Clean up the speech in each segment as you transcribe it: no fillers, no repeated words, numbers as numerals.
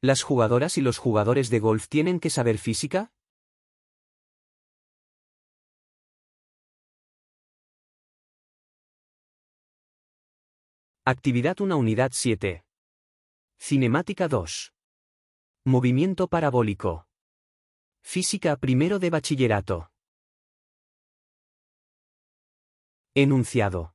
¿Las jugadoras y los jugadores de golf tienen que saber física? Actividad 1 Unidad 7. Cinemática 2. Movimiento parabólico. Física primero de bachillerato. Enunciado.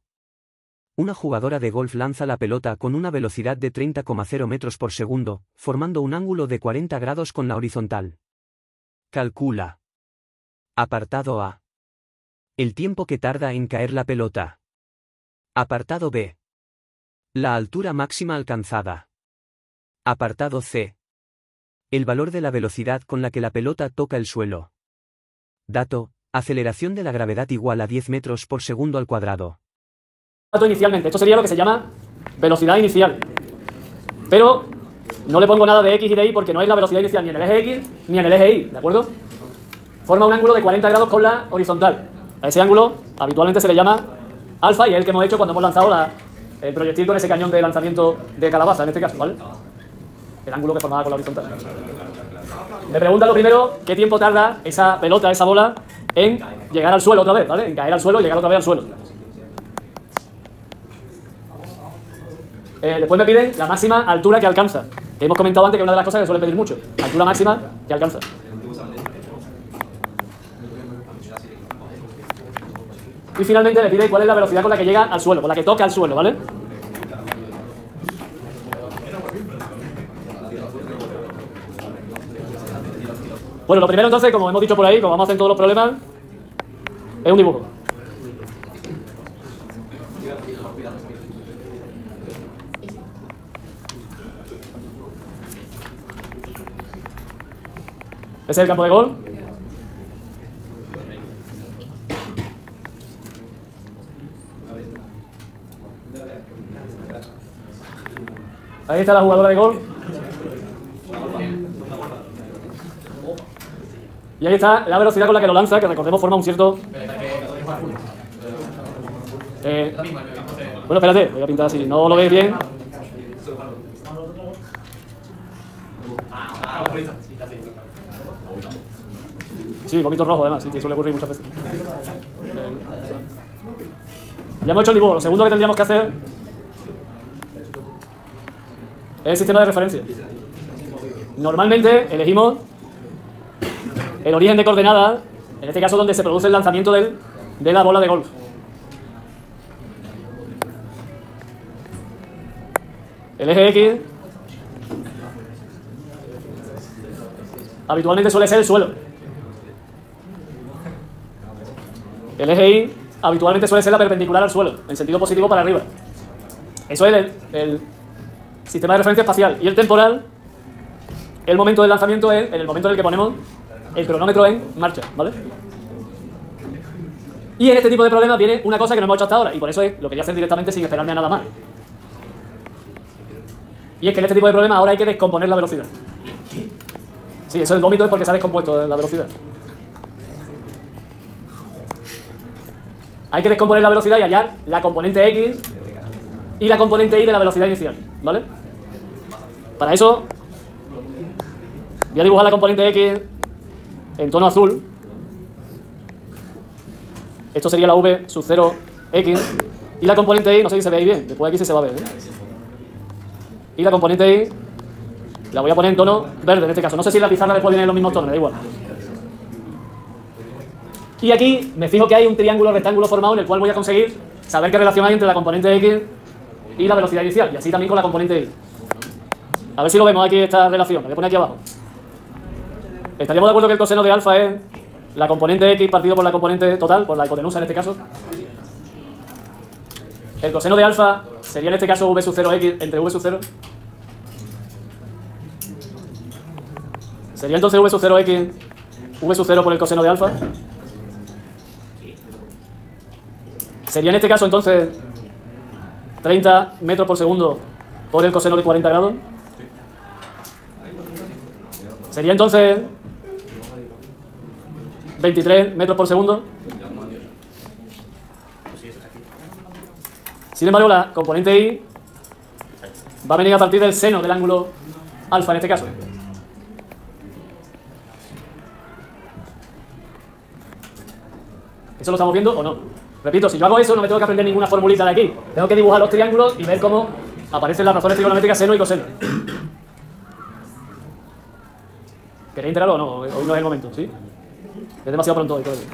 Una jugadora de golf lanza la pelota con una velocidad de 30,0 metros por segundo, formando un ángulo de 40 grados con la horizontal. Calcula. Apartado A. El tiempo que tarda en caer la pelota. Apartado B. La altura máxima alcanzada. Apartado C. El valor de la velocidad con la que la pelota toca el suelo. Dato: aceleración de la gravedad igual a 10 metros por segundo al cuadrado. Inicialmente, esto sería lo que se llama velocidad inicial. Pero no le pongo nada de X y de Y porque no es la velocidad inicial ni en el eje X ni en el eje Y, ¿de acuerdo? Forma un ángulo de 40 grados con la horizontal. A ese ángulo habitualmente se le llama alfa y es el que hemos hecho cuando hemos lanzado el proyectil con ese cañón de lanzamiento de calabaza, en este caso, ¿vale? El ángulo que formaba con la horizontal. Me pregunta lo primero, ¿qué tiempo tarda esa pelota, esa bola, en llegar al suelo otra vez, ¿vale? En caer al suelo y llegar otra vez al suelo. Después me piden la máxima altura que alcanza, que hemos comentado antes que es una de las cosas que suele pedir mucho. Altura máxima que alcanza. Y finalmente le pide cuál es la velocidad con la que llega al suelo, con la que toca al suelo, ¿vale? Bueno, lo primero entonces, como hemos dicho por ahí, como vamos a hacer todos los problemas, es un dibujo. Ese es el campo de gol. Ahí está la jugadora de gol. Y ahí está la velocidad con la que lo lanza, que recordemos forma un cierto... bueno, espérate, voy a pintar así, no lo veis bien. Sí, un poquito rojo además, sí, que suele ocurrir muchas veces. Ya hemos hecho el dibujo, lo segundo que tendríamos que hacer es el sistema de referencia. Normalmente elegimos el origen de coordenadas, en este caso donde se produce el lanzamiento de la bola de golf. El eje X habitualmente suele ser el suelo. El eje Y habitualmente suele ser la perpendicular al suelo, en sentido positivo para arriba. Eso es el sistema de referencia espacial. Y el temporal, el momento del lanzamiento es en el momento en el que ponemos el cronómetro en marcha, ¿vale? Y en este tipo de problemas viene una cosa que no hemos hecho hasta ahora, y por eso lo quería hacer directamente sin esperarme a nada más. Y es que en este tipo de problemas ahora hay que descomponer la velocidad. Sí, eso del vómito es porque se ha descompuesto la velocidad. Hay que descomponer la velocidad y hallar la componente X y la componente Y de la velocidad inicial, ¿vale? Para eso voy a dibujar la componente X en tono azul. Esto sería la V sub 0X. Y la componente Y, no sé si se ve ahí bien, después aquí sí se va a ver, ¿eh? Y la componente Y la voy a poner en tono verde en este caso. No sé si la pizarra después viene en los mismos tonos, me da igual. Y aquí me fijo que hay un triángulo rectángulo formado en el cual voy a conseguir saber qué relación hay entre la componente X y la velocidad inicial. Y así también con la componente Y. A ver si lo vemos aquí esta relación. La voy a poner aquí abajo. ¿Estaríamos de acuerdo que el coseno de alfa es la componente X partido por la componente total, por la hipotenusa en este caso? El coseno de alfa sería en este caso V sub 0X entre V sub 0. Sería entonces V sub 0X V sub 0 por el coseno de alfa. Sería en este caso entonces 30 metros por segundo por el coseno de 40 grados. Sería entonces 23 metros por segundo. Sin embargo, la componente Y va a venir a partir del seno del ángulo alfa en este caso. ¿Eso lo estamos viendo o no? Repito, si yo hago eso no me tengo que aprender ninguna formulita de aquí. Tengo que dibujar los triángulos y ver cómo aparecen las razones trigonométricas seno y coseno. ¿Queréis enterarlo o no? Hoy no es el momento, ¿sí? Es demasiado pronto hoy todavía.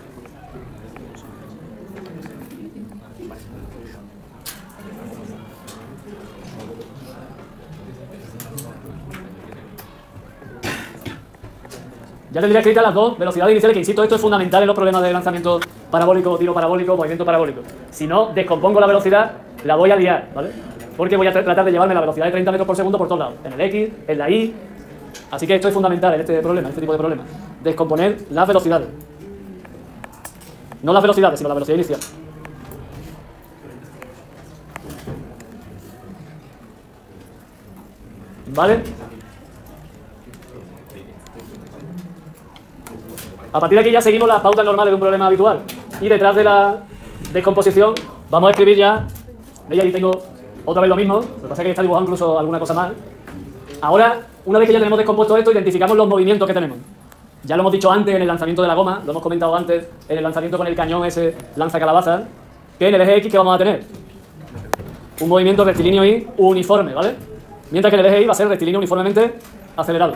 Ya tendría escritas las dos velocidades iniciales, que insisto, esto es fundamental en los problemas de lanzamiento parabólico, tiro parabólico, movimiento parabólico. Si no descompongo la velocidad, la voy a liar, ¿vale? Porque voy a tratar de llevarme la velocidad de 30 metros por segundo por todos lados, en el X, en la Y. Así que esto es fundamental en este problema, en este tipo de problemas. Descomponer las velocidades. No las velocidades, sino la velocidad inicial. ¿Vale? A partir de aquí ya seguimos las pautas normales de un problema habitual. Y detrás de la descomposición vamos a escribir ya. ¿Veis? Ahí tengo otra vez lo mismo. Lo que pasa es que está dibujado incluso alguna cosa más. Ahora, una vez que ya tenemos descompuesto esto, identificamos los movimientos que tenemos. Ya lo hemos dicho antes en el lanzamiento de la goma, lo hemos comentado antes en el lanzamiento con el cañón ese lanza calabaza, que en el eje X que vamos a tener un movimiento rectilíneo y uniforme, ¿vale? Mientras que en el eje Y va a ser rectilíneo uniformemente acelerado.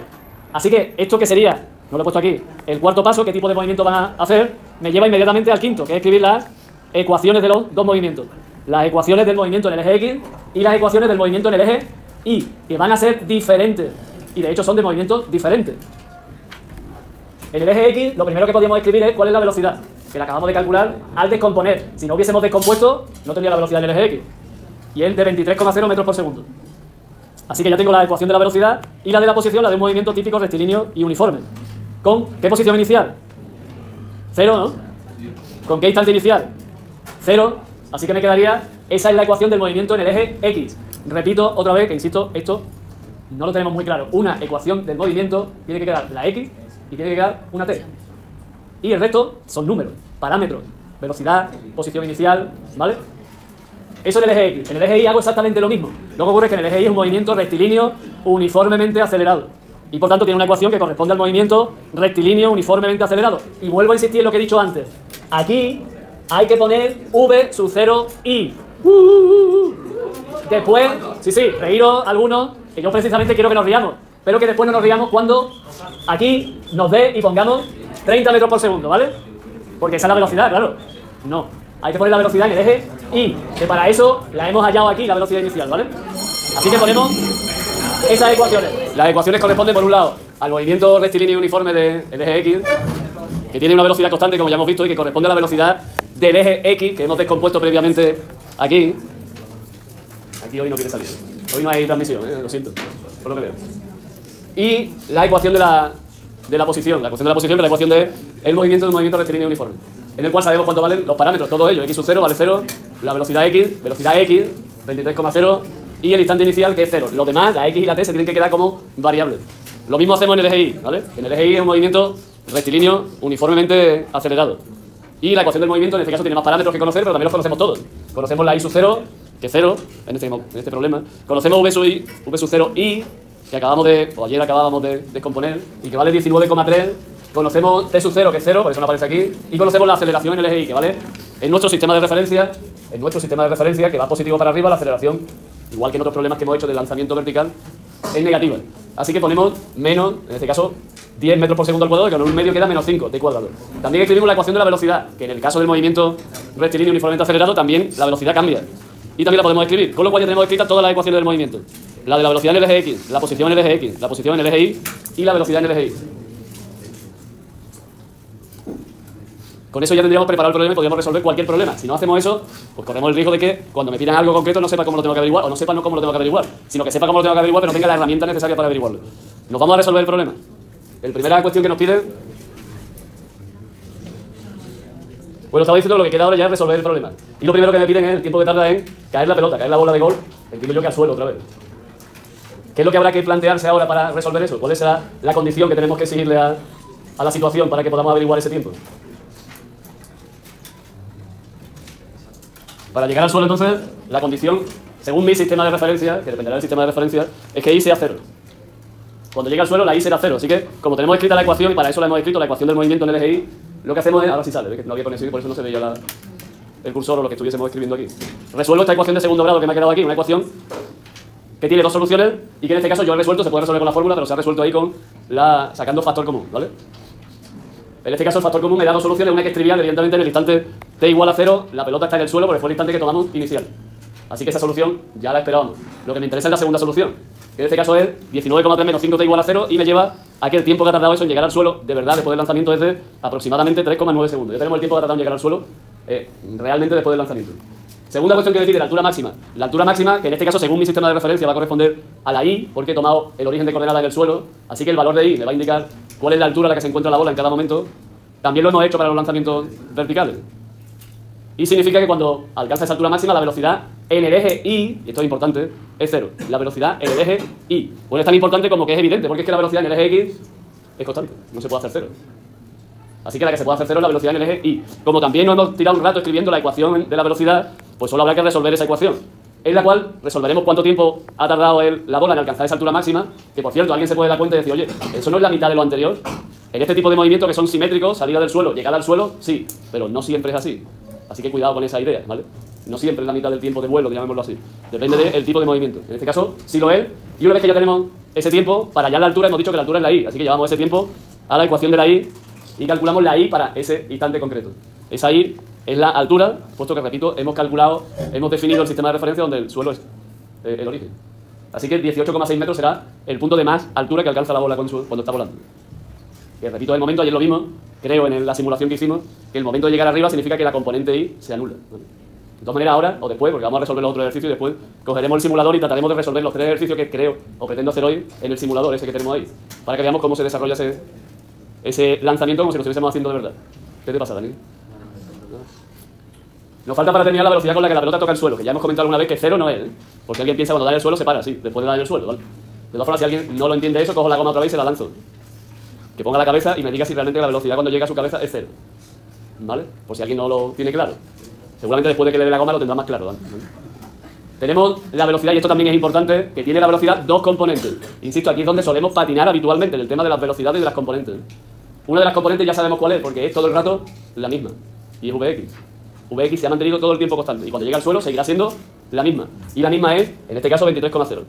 Así que esto que sería, no lo he puesto aquí, el cuarto paso, qué tipo de movimiento van a hacer, me lleva inmediatamente al quinto, que es escribir las ecuaciones de los dos movimientos. Las ecuaciones del movimiento en el eje X y las ecuaciones del movimiento en el eje Y, que van a ser diferentes. Y de hecho son de movimientos diferentes. En el eje X, lo primero que podríamos escribir es cuál es la velocidad, que la acabamos de calcular al descomponer. Si no hubiésemos descompuesto, no tendría la velocidad en el eje X. Y es de 23,0 metros por segundo. Así que ya tengo la ecuación de la velocidad y la de la posición, la de un movimiento típico rectilíneo y uniforme. ¿Con qué posición inicial? 0, ¿no? ¿Con qué instante inicial? 0. Así que me quedaría, esa es la ecuación del movimiento en el eje X. Repito otra vez, que insisto, esto no lo tenemos muy claro. Una ecuación del movimiento tiene que quedar la X y tiene que quedar una T. Y el resto son números, parámetros, velocidad, posición inicial, ¿vale? Eso en el eje X. En el eje Y hago exactamente lo mismo. Lo que ocurre es que en el eje Y es un movimiento rectilíneo uniformemente acelerado. Y por tanto tiene una ecuación que corresponde al movimiento rectilíneo uniformemente acelerado. Y vuelvo a insistir en lo que he dicho antes. Aquí hay que poner V sub 0 I. Después, sí, reíros algunos, que yo precisamente quiero que nos riamos. Pero que después no nos riamos cuando aquí nos dé y pongamos 30 metros por segundo, ¿vale? Porque esa es la velocidad, claro. No, hay que poner la velocidad en el eje Y, que para eso la hemos hallado aquí, la velocidad inicial, ¿vale? Así que ponemos esas ecuaciones. Las ecuaciones corresponden, por un lado, al movimiento rectilíneo uniforme del eje X, que tiene una velocidad constante, como ya hemos visto, y que corresponde a la velocidad del eje X, que hemos descompuesto previamente aquí. Aquí hoy no quiere salir. Hoy no hay transmisión, lo siento, por lo que veo. Y la ecuación de la posición. La ecuación de la posición, que es la ecuación del movimiento rectilíneo uniforme. En el cual sabemos cuánto valen los parámetros, todos ellos. X sub 0 vale 0, la velocidad X, 23,0, y el instante inicial, que es 0. Los demás, la X y la T, se tienen que quedar como variables. Lo mismo hacemos en el eje Y, ¿vale? En el eje Y es un movimiento rectilíneo uniformemente acelerado. Y la ecuación del movimiento, en este caso, tiene más parámetros que conocer, pero también los conocemos todos. Conocemos la I sub 0, que es 0, en este problema. Conocemos V sub 0 I, que ayer acabábamos de descomponer, y que vale 19,3. Conocemos T sub 0, que es 0, por eso no aparece aquí. Y conocemos la aceleración en el eje Y, que vale en nuestro sistema de referencia, que va positivo para arriba, la aceleración, igual que en otros problemas que hemos hecho de lanzamiento vertical, es negativa. Así que ponemos menos, en este caso, 10 metros por segundo al cuadrado, que con un medio queda menos 5, t cuadrado. También escribimos la ecuación de la velocidad, que en el caso del movimiento rectilíneo uniformemente acelerado, también la velocidad cambia. Y también la podemos escribir, con lo cual ya tenemos escritas todas las ecuaciones del movimiento. La de la velocidad en el eje X, la posición en el eje X, la posición en el eje Y y la velocidad en el eje Y. Con eso ya tendríamos preparado el problema y podríamos resolver cualquier problema. Si no hacemos eso, pues corremos el riesgo de que cuando me pidan algo concreto no sepa cómo lo tengo que averiguar, o no sepa no cómo lo tengo que averiguar, sino que sepa cómo lo tengo que averiguar pero no tenga la herramienta necesaria para averiguarlo. Nos vamos a resolver el problema. La primera cuestión que nos piden, bueno, estaba diciendo que lo que queda ahora ya es resolver el problema. Y lo primero que me piden es el tiempo que tarda en caer la pelota, caer la bola de golf, entiendo yo que al suelo otra vez. ¿Qué es lo que habrá que plantearse ahora para resolver eso? ¿Cuál será la condición que tenemos que exigirle a la situación para que podamos averiguar ese tiempo? Para llegar al suelo, entonces, la condición, según mi sistema de referencia, que dependerá del sistema de referencia, es que I sea 0. Cuando llega al suelo, la I será 0. Así que, como tenemos escrita la ecuación, y para eso la hemos escrito, la ecuación del movimiento en el eje Y, lo que hacemos es, ahora sí sale, ¿ves? Que no había conexión y por eso no se veía el cursor o lo que estuviésemos escribiendo aquí. Resuelvo esta ecuación de segundo grado que me ha quedado aquí, una ecuación que tiene dos soluciones y que en este caso yo he resuelto, se puede resolver con la fórmula, pero se ha resuelto ahí sacando factor común, ¿vale? En este caso el factor común me da dos soluciones, una que es trivial, evidentemente en el instante t igual a 0, la pelota está en el suelo porque fue el instante que tomamos inicial. Así que esa solución ya la esperábamos. Lo que me interesa es la segunda solución, que en este caso es 19,3 menos 5t igual a 0 y me lleva a que el tiempo que ha tardado eso en llegar al suelo, de verdad, después del lanzamiento es de aproximadamente 3,9 segundos. Ya tenemos el tiempo que ha tardado en llegar al suelo realmente después del lanzamiento. Segunda cuestión que decide, la altura máxima. La altura máxima, que en este caso, según mi sistema de referencia, va a corresponder a la I, porque he tomado el origen de coordenada en el suelo, así que el valor de I me va a indicar cuál es la altura a la que se encuentra la bola en cada momento. También lo hemos hecho para los lanzamientos verticales. Y significa que cuando alcanza esa altura máxima, la velocidad en el eje Y, y esto es importante, es 0. La velocidad en el eje Y. Bueno, es tan importante como que es evidente, porque es que la velocidad en el eje X es constante, no se puede hacer 0. Así que la que se puede hacer 0 es la velocidad en el eje Y. Como también nos hemos tirado un rato escribiendo la ecuación de la velocidad, pues solo habrá que resolver esa ecuación, en la cual resolveremos cuánto tiempo ha tardado la bola en alcanzar esa altura máxima, que por cierto, alguien se puede dar cuenta y decir, oye, eso no es la mitad de lo anterior. En este tipo de movimientos que son simétricos, salida del suelo, llegada al suelo, sí, pero no siempre es así. Así que cuidado con esa idea, ¿vale? No siempre es la mitad del tiempo de vuelo, llamémoslo así. Depende del tipo de movimiento. En este caso, sí lo es, y una vez que ya tenemos ese tiempo, para hallar la altura hemos dicho que la altura es la I, así que llevamos ese tiempo a la ecuación de la I y calculamos la I para ese instante concreto. Esa I es la altura, puesto que, repito, hemos definido el sistema de referencia donde el suelo es el origen. Así que 18,6 metros será el punto de más altura que alcanza la bola cuando está volando. Que, repito, el momento, ayer lo vimos, creo en la simulación que hicimos, que el momento de llegar arriba significa que la componente I se anula, ¿vale? De todas maneras, ahora o después, porque vamos a resolver los otros ejercicios y después cogeremos el simulador y trataremos de resolver los 3 ejercicios que creo o pretendo hacer hoy en el simulador ese que tenemos ahí, para que veamos cómo se desarrolla ese lanzamiento como si lo estuviésemos haciendo de verdad. ¿Qué te pasa, Dani? Nos falta para terminar la velocidad con la que la pelota toca el suelo, que ya hemos comentado alguna vez que 0 no es, ¿eh? Porque alguien piensa cuando da el suelo se para, sí, después de dar el suelo, ¿vale? De todas formas, si alguien no lo entiende eso, cojo la goma otra vez y se la lanzo. Que ponga la cabeza y me diga si realmente la velocidad cuando llega a su cabeza es 0. ¿Vale? Por si alguien no lo tiene claro. Seguramente después de que le dé la goma lo tendrá más claro, ¿vale? Tenemos la velocidad, y esto también es importante, que tiene la velocidad dos componentes. Insisto, aquí es donde solemos patinar habitualmente, en el tema de las velocidades y de las componentes. Una de las componentes ya sabemos cuál es, porque es todo el rato la misma. Y es Vx. Vx se ha mantenido todo el tiempo constante. Y cuando llega al suelo seguirá siendo la misma. Y la misma es, en este caso, 23,0.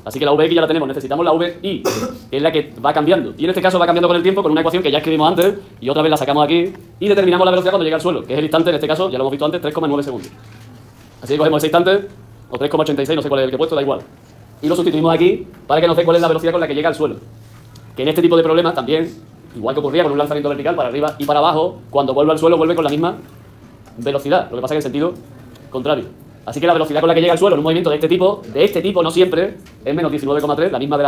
Así que la Vx ya la tenemos. Necesitamos la Vi, que es la que va cambiando. Y en este caso va cambiando con el tiempo con una ecuación que ya escribimos antes, y otra vez la sacamos aquí, y determinamos la velocidad cuando llega al suelo, que es el instante, en este caso, ya lo hemos visto antes, 3,9 segundos. Así que cogemos ese instante, o 3,86, no sé cuál es el que he puesto, da igual. Y lo sustituimos aquí para que nos dé cuál es la velocidad con la que llega al suelo. Que en este tipo de problemas también, igual que ocurría con un lanzamiento vertical para arriba y para abajo, cuando vuelve al suelo vuelve con la misma velocidad, lo que pasa es que en sentido contrario. Así que la velocidad con la que llega al suelo en un movimiento de este tipo, no siempre, es menos 19,3, la misma del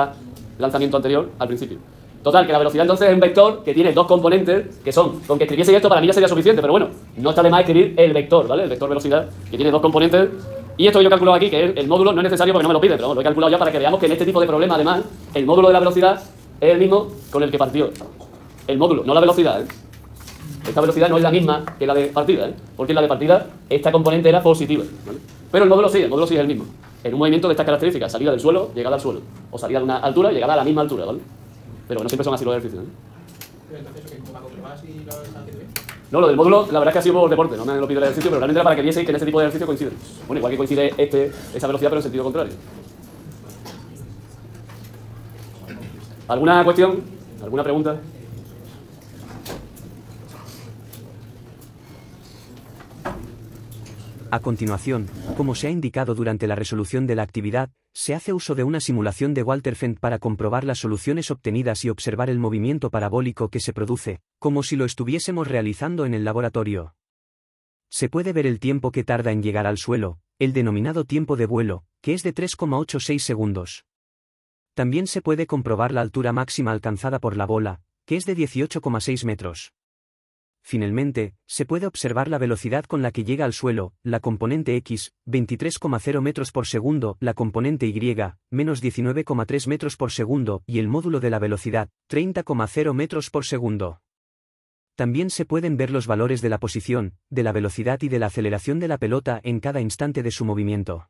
lanzamiento anterior al principio. Total, que la velocidad entonces es un vector que tiene dos componentes, que son, con que escribiese esto para mí ya sería suficiente, pero bueno, no está de más escribir el vector, ¿vale? El vector velocidad, que tiene dos componentes, y esto que yo he calculado aquí, que es el módulo, no es necesario porque no me lo pide, pero lo he calculado ya para que veamos que en este tipo de problema, además, el módulo de la velocidad es el mismo con el que partió. El módulo, no la velocidad, ¿eh? Esta velocidad no es la misma que la de partida, ¿eh? Porque en la de partida esta componente era positiva, ¿vale? Pero el módulo sí es el mismo. En un movimiento de estas características, salida del suelo, llegada al suelo. O salida de una altura, llegada a la misma altura, ¿vale? Pero no siempre son así los ejercicios, ¿eh? Pero entonces, ¿cómo va a comprobar si lo está haciendo bien? No, lo del módulo, la verdad es que ha sido por deporte, no me lo pide el ejercicio, pero realmente era para que vieseis que en este tipo de ejercicio coincide. Bueno, igual que coincide esa velocidad, pero en sentido contrario. ¿Alguna cuestión? ¿Alguna pregunta? A continuación, como se ha indicado durante la resolución de la actividad, se hace uso de una simulación de Walter Fendt para comprobar las soluciones obtenidas y observar el movimiento parabólico que se produce, como si lo estuviésemos realizando en el laboratorio. Se puede ver el tiempo que tarda en llegar al suelo, el denominado tiempo de vuelo, que es de 3,86 segundos. También se puede comprobar la altura máxima alcanzada por la bola, que es de 18,6 metros. Finalmente, se puede observar la velocidad con la que llega al suelo, la componente X, 23,0 metros por segundo, la componente Y, menos 19,3 metros por segundo, y el módulo de la velocidad, 30,0 metros por segundo. También se pueden ver los valores de la posición, de la velocidad y de la aceleración de la pelota en cada instante de su movimiento.